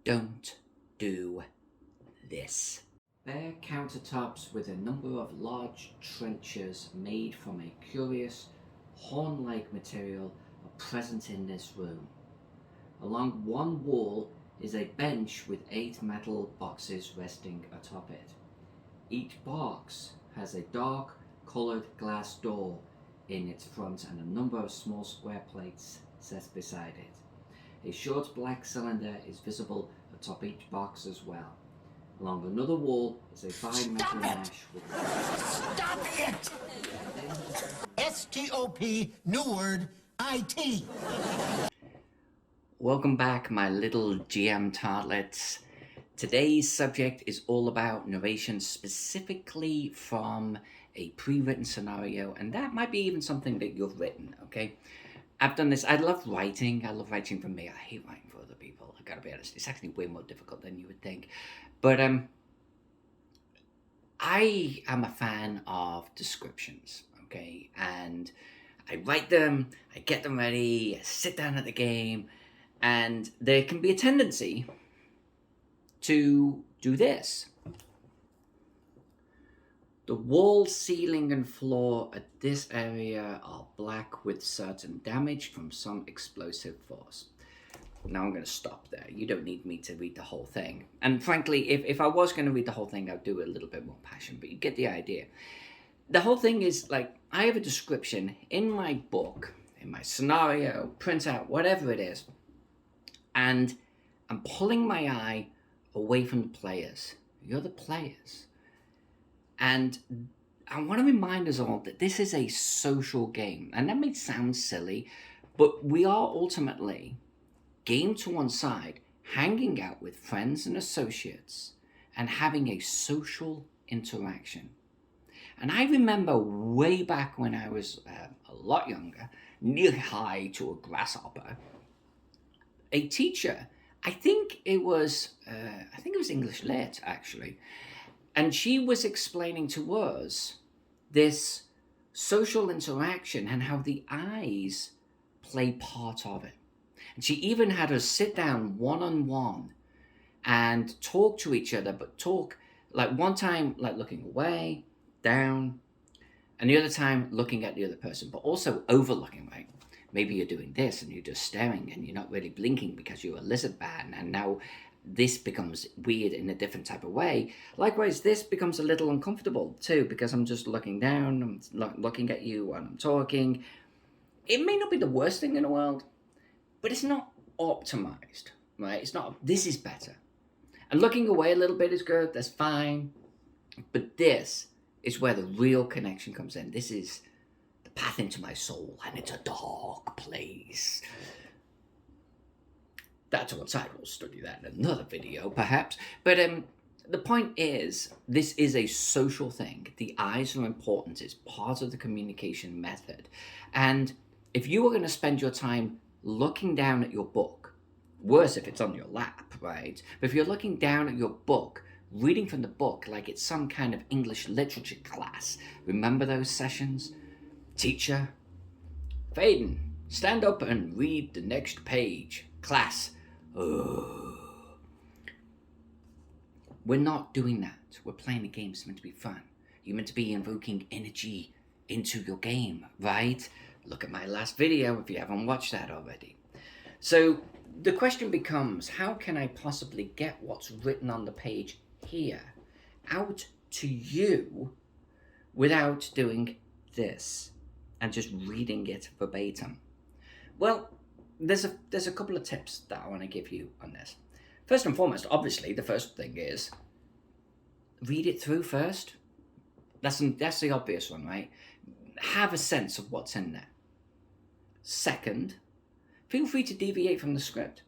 Don't do this. Bare countertops with a number of large trenches made from a curious horn-like material are present in this room. Along one wall is a bench with 8 metal boxes resting atop it. Each box has a dark coloured glass door in its front and a number of small square plates set beside it. A short black cylinder is visible atop each box as well. Along another wall is a fine metal mesh with Stop it! S-T-O-P, new word, I-T. Welcome back, my little GM tartlets. Today's subject is all about narration, specifically from a pre-written scenario, and that might be even something that you've written, okay? I've done this. I love writing. I love writing for me. I hate writing for other people. I gotta be honest. It's actually way more difficult than you would think. But I am a fan of descriptions, okay? And I write them, I get them ready, I sit down at the game, and there can be a tendency to do this. The wall, ceiling, and floor at this area are black with certain damage from some explosive force. Now I'm going to stop there. You don't need me to read the whole thing. And frankly, if I was going to read the whole thing, I'd do it a little bit more passion, but you get the idea. The whole thing is like, I have a description in my book, in my scenario, printout, whatever it is, and I'm pulling my eye away from the players. You're the players. And I want to remind us all that this is a social game. And that may sound silly, but we are ultimately game to one side, hanging out with friends and associates, and having a social interaction. And I remember way back when I was a lot younger, knee-high to a grasshopper, a teacher, I think it was English Lit, actually, and she was explaining to us this social interaction and how the eyes play part of it. And she even had us sit down one-on-one and talk to each other, but talk like one time like looking away, down, and the other time looking at the other person, but also overlooking, right? Maybe you're doing this and you're just staring and you're not really blinking because you're a lizard man, and now this becomes weird in a different type of way. Likewise, this becomes a little uncomfortable too because I'm just looking down, I'm looking at you when I'm talking. It may not be the worst thing in the world, but it's not optimized, right? It's not, this is better. And looking away a little bit is good, that's fine. But this is where the real connection comes in. This is the path into my soul, and it's a dark place. That's one side, we'll study that in another video, perhaps. But the point is, this is a social thing. The eyes are important. It's part of the communication method. And if you were going to spend your time looking down at your book, worse if it's on your lap, right? But if you're looking down at your book, reading from the book like it's some kind of English literature class, remember those sessions? Teacher, Faden, stand up and read the next page. Class, we're not doing that. We're playing a game. It's meant to be fun. You're meant to be invoking energy into your game, right? Look at my last video if you haven't watched that already. So the question becomes, how can I possibly get what's written on the page here out to you without doing this and just reading it verbatim? Well, there's a couple of tips that I want to give you on this. First and foremost, obviously, the first thing is read it through first. That's the obvious one, right? Have a sense of what's in there. Second, feel free to deviate from the script.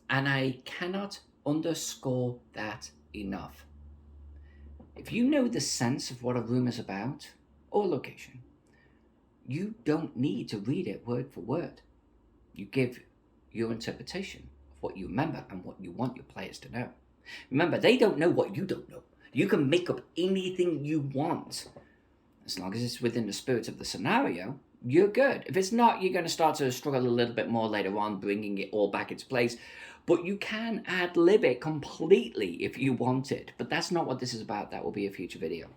And I cannot underscore that enough. If you know the sense of what a room is about, or location, you don't need to read it word for word. You give your interpretation of what you remember and what you want your players to know. Remember, they don't know what you don't know. You can make up anything you want. As long as it's within the spirit of the scenario, you're good. If it's not, you're going to start to struggle a little bit more later on, bringing it all back into place. But you can ad-lib it completely if you wanted. But that's not what this is about. That will be a future video.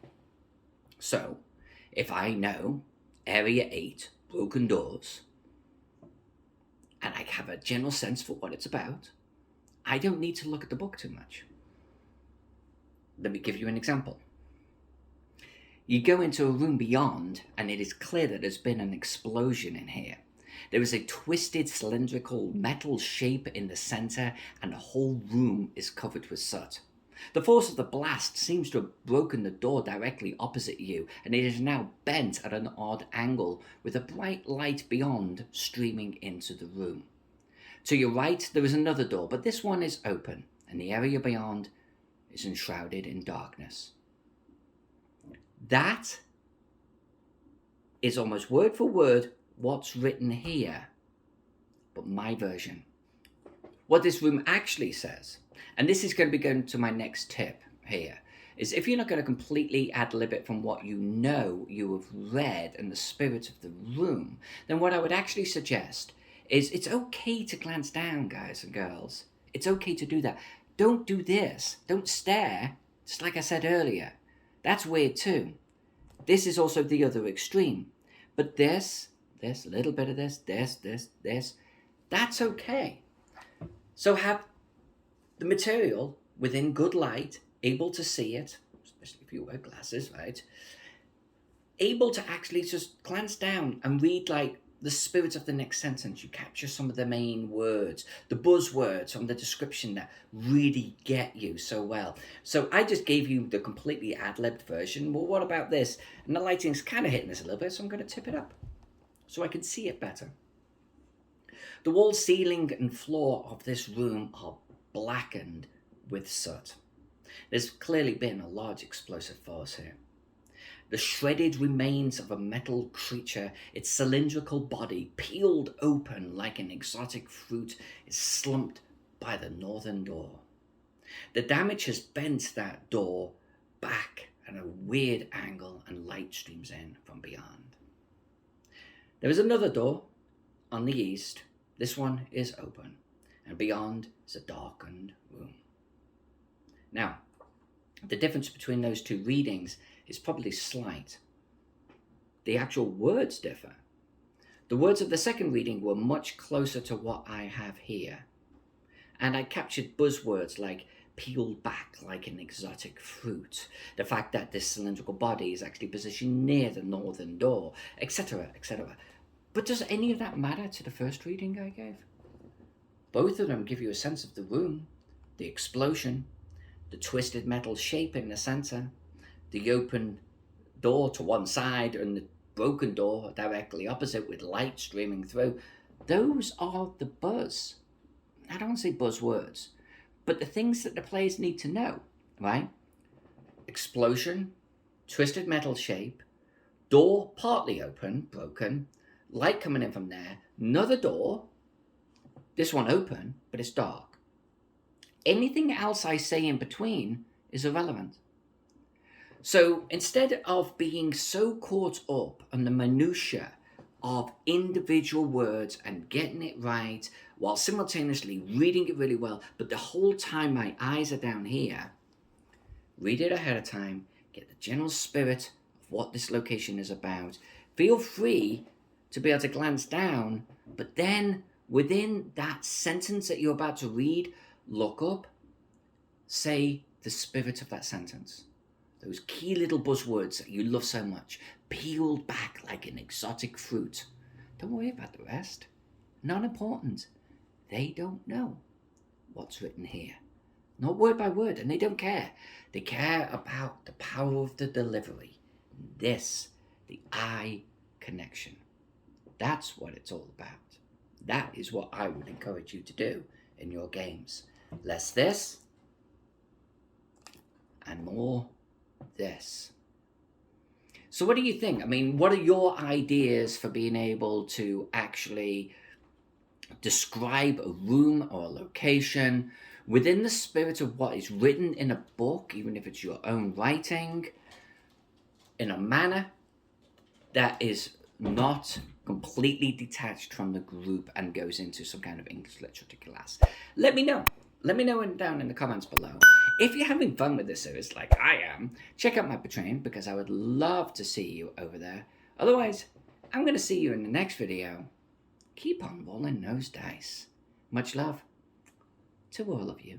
So, if I know Area 8, broken doors, and I have a general sense for what it's about, I don't need to look at the book too much. Let me give you an example. You go into a room beyond, and it is clear that there's been an explosion in here. There is a twisted cylindrical metal shape in the center, and the whole room is covered with soot. The force of the blast seems to have broken the door directly opposite you, and it is now bent at an odd angle, with a bright light beyond streaming into the room. To your right, there is another door, but this one is open, and the area beyond is enshrouded in darkness. That is almost word for word what's written here, but my version. What this room actually says, and this is going to be going to my next tip here, is if you're not going to completely ad-lib it from what you know you have read and the spirit of the room, then what I would actually suggest is it's okay to glance down, guys and girls. It's okay to do that. Don't do this. Don't stare, just like I said earlier. That's weird too. This is also the other extreme. But this, a little bit of this, that's okay. So have the material within good light, able to see it, especially if you wear glasses, right? Able to actually just glance down and read like the spirit of the next sentence. You capture some of the main words, the buzzwords from the description that really get you so well. So I just gave you the completely ad-libbed version. Well, what about this? And the lighting's kind of hitting this a little bit, so I'm going to tip it up so I can see it better. The wall, ceiling, and floor of this room are blackened with soot. There's clearly been a large explosive force here. The shredded remains of a metal creature, its cylindrical body peeled open like an exotic fruit, is slumped by the northern door. The damage has bent that door back at a weird angle, and light streams in from beyond. There is another door on the east. This one is open, and beyond is a darkened room. Now, the difference between those two readings is probably slight. The actual words differ. The words of the second reading were much closer to what I have here. And I captured buzzwords like peeled back like an exotic fruit, the fact that this cylindrical body is actually positioned near the northern door, etc., etc. But does any of that matter to the first reading I gave? Both of them give you a sense of the room, the explosion, the twisted metal shape in the center, the open door to one side and the broken door directly opposite with light streaming through. Those are the buzz. I don't want to say buzzwords, but the things that the players need to know, right? Explosion, twisted metal shape, door partly open, broken, light coming in from there, another door, this one open, but it's dark. Anything else I say in between is irrelevant. So instead of being so caught up on the minutiae of individual words and getting it right while simultaneously reading it really well, but the whole time my eyes are down here, read it ahead of time, get the general spirit of what this location is about. Feel free to be able to glance down, but then within that sentence that you're about to read, look up, say the spirit of that sentence. Those key little buzzwords that you love so much, peeled back like an exotic fruit. Don't worry about the rest. Not important. They don't know what's written here. Not word by word, and they don't care. They care about the power of the delivery. This, the eye connection. That's what it's all about. That is what I would encourage you to do in your games. Less this, and more this. So what do you think? I mean, what are your ideas for being able to actually describe a room or a location within the spirit of what is written in a book, even if it's your own writing, in a manner that is not completely detached from the group and goes into some kind of English literature class. Let me know. Let me know down in the comments below. If you're having fun with this series like I am, check out my Patreon because I would love to see you over there. Otherwise, I'm going to see you in the next video. Keep on rolling those dice. Much love to all of you.